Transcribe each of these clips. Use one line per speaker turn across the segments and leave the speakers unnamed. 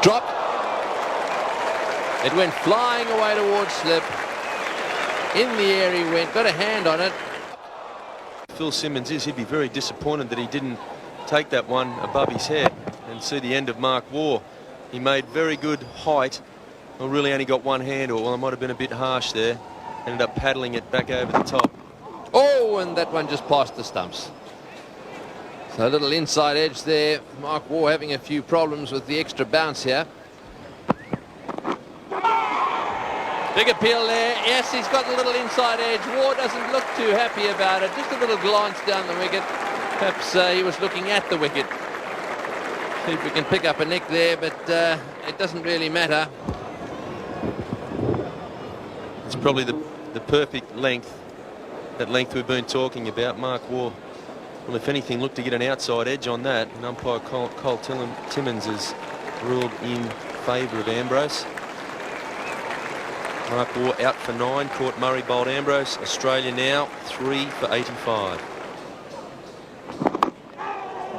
Drop. It went flying away towards slip. In the air he went, got a hand on it.
Phil Simmons he'd be very disappointed that he didn't take that one above his head and see the end of Mark Waugh. He made very good height. Well, really only got one handle. Well, it might have been a bit harsh there. Ended up paddling it back over the top.
Oh, and that one just passed the stumps. So a little inside edge there. Mark Waugh having a few problems with the extra bounce here. Big appeal there. Yes, he's got a little inside edge. Waugh doesn't look too happy about it. Just a little glance down the wicket. Perhaps he was looking at the wicket. See if we can pick up a nick there, but it doesn't really matter.
It's probably the perfect length. That length we've been talking about. Mark Waugh, well, if anything, looked to get an outside edge on that. And umpire Cole Timmins has ruled in favour of Ambrose. Mark Waugh out for 9. Caught Murray bowled Ambrose. Australia now 3 for 85.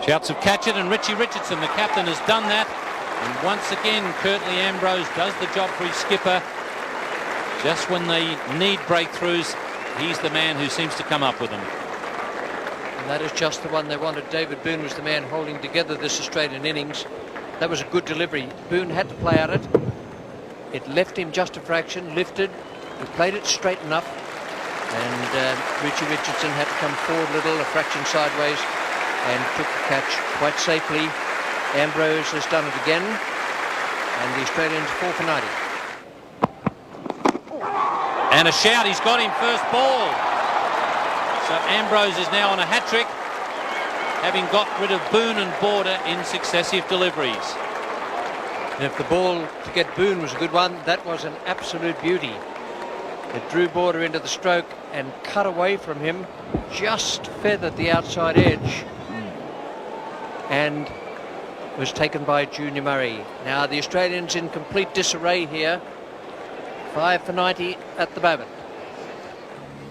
Shouts of catch it, and Richie Richardson, the captain, has done that. And once again, Curtly Ambrose does the job for his skipper. Just when they need breakthroughs, he's the man who seems to come up with them.
And that is just the one they wanted. David Boon was the man holding together this Australian innings. That was a good delivery. Boon had to play at it. It left him just a fraction, lifted. He played it straight enough. And Richie Richardson had to come forward a little, a fraction sideways, and took the catch quite safely. Ambrose has done it again. And the Australians 4 for 90.
And a shout, he's got him first ball. So Ambrose is now on a hat-trick, having got rid of Boon and Border in successive deliveries.
And if the ball to get Boon was a good one, that was an absolute beauty. It drew Border into the stroke and cut away from him, just feathered the outside edge, and was taken by Junior Murray. Now the Australians in complete disarray here. 5 for 90 at the moment.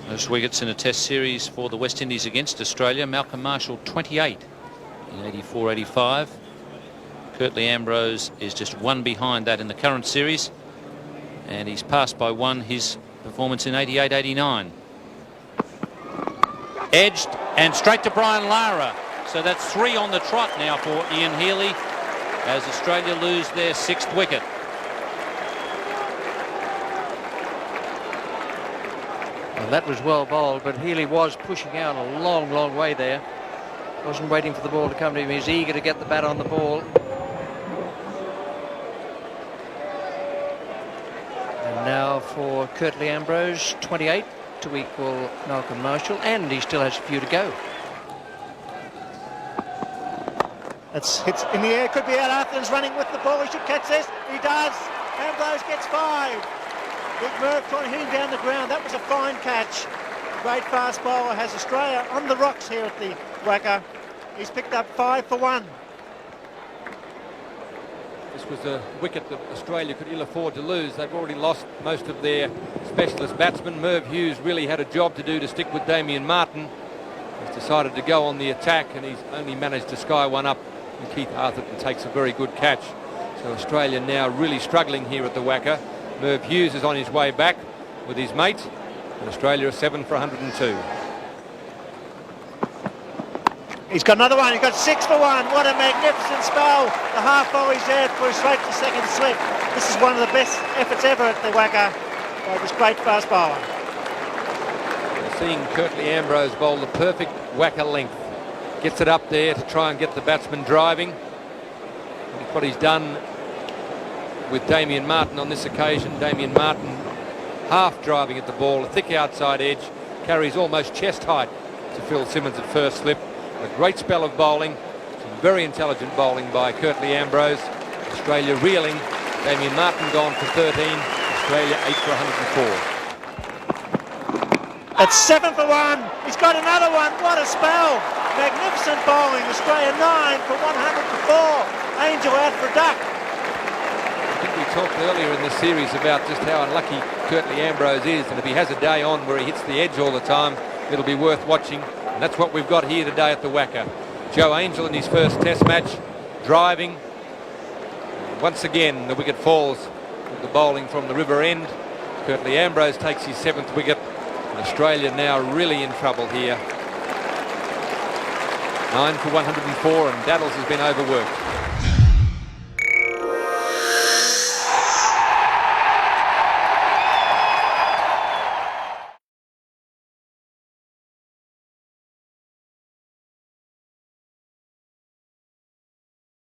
Most wickets in a test series for the West Indies against Australia. Malcolm Marshall 28 in 84-85. Curtly Ambrose is just 1 behind that in the current series, and he's passed by 1 his performance in 88-89. Edged and straight to Brian Lara. So that's 3 on the trot now for Ian Healy as Australia lose their 6th wicket.
Well, that was well bowled, but Healy was pushing out a long, long way there. Wasn't waiting for the ball to come to him. He's eager to get the bat on the ball. And now for Curtly Ambrose, 28 to equal Malcolm Marshall, and he still has a few to go.
It's in the air, could be out. Arthur's running with the ball. He should catch this. He does. Ambrose gets 5. Big Murph trying to hit him down the ground. That was a fine catch. Great fast bowler has Australia on the rocks here at the WACA. He's picked up 5 for 1.
This was a wicket that Australia could ill afford to lose. They've already lost most of their specialist batsmen. Merv Hughes really had a job to do to stick with Damien Martin. He's decided to go on the attack, and he's only managed to sky one up. And Keith Arthurton takes a very good catch. So Australia now really struggling here at the WACA. Merv Hughes is on his way back with his mate, and Australia is 7 for 102.
He's got another one. He's got 6 for 1. What a magnificent spell. The half volley is there for a straight to second slip. This is one of the best efforts ever at the WACA by this great fast bowler.
We're seeing Curtly Ambrose bowl the perfect WACA length. Gets it up there to try and get the batsman driving. That's what he's done with Damien Martin on this occasion. Damien Martin half driving at the ball, a thick outside edge, carries almost chest height to Phil Simmons at first slip. A great spell of bowling, some very intelligent bowling by Curtly Ambrose. Australia reeling. Damien Martin gone for 13. Australia 8 for 104.
It's 7 for 1. He's got another one. What a spell. Magnificent bowling. Australia 9 for 104. Angel out for a duck.
I think we talked earlier in the series about just how unlucky Curtly Ambrose is, and if he has a day on where he hits the edge all the time, it'll be worth watching, and that's what we've got here today at the WACA. Joe Angel in his first test match, driving. Once again, the wicket falls with the bowling from the River End. Curtly Ambrose takes his 7th wicket. And Australia now really in trouble here. 9 for 104, and Daddles has been overworked.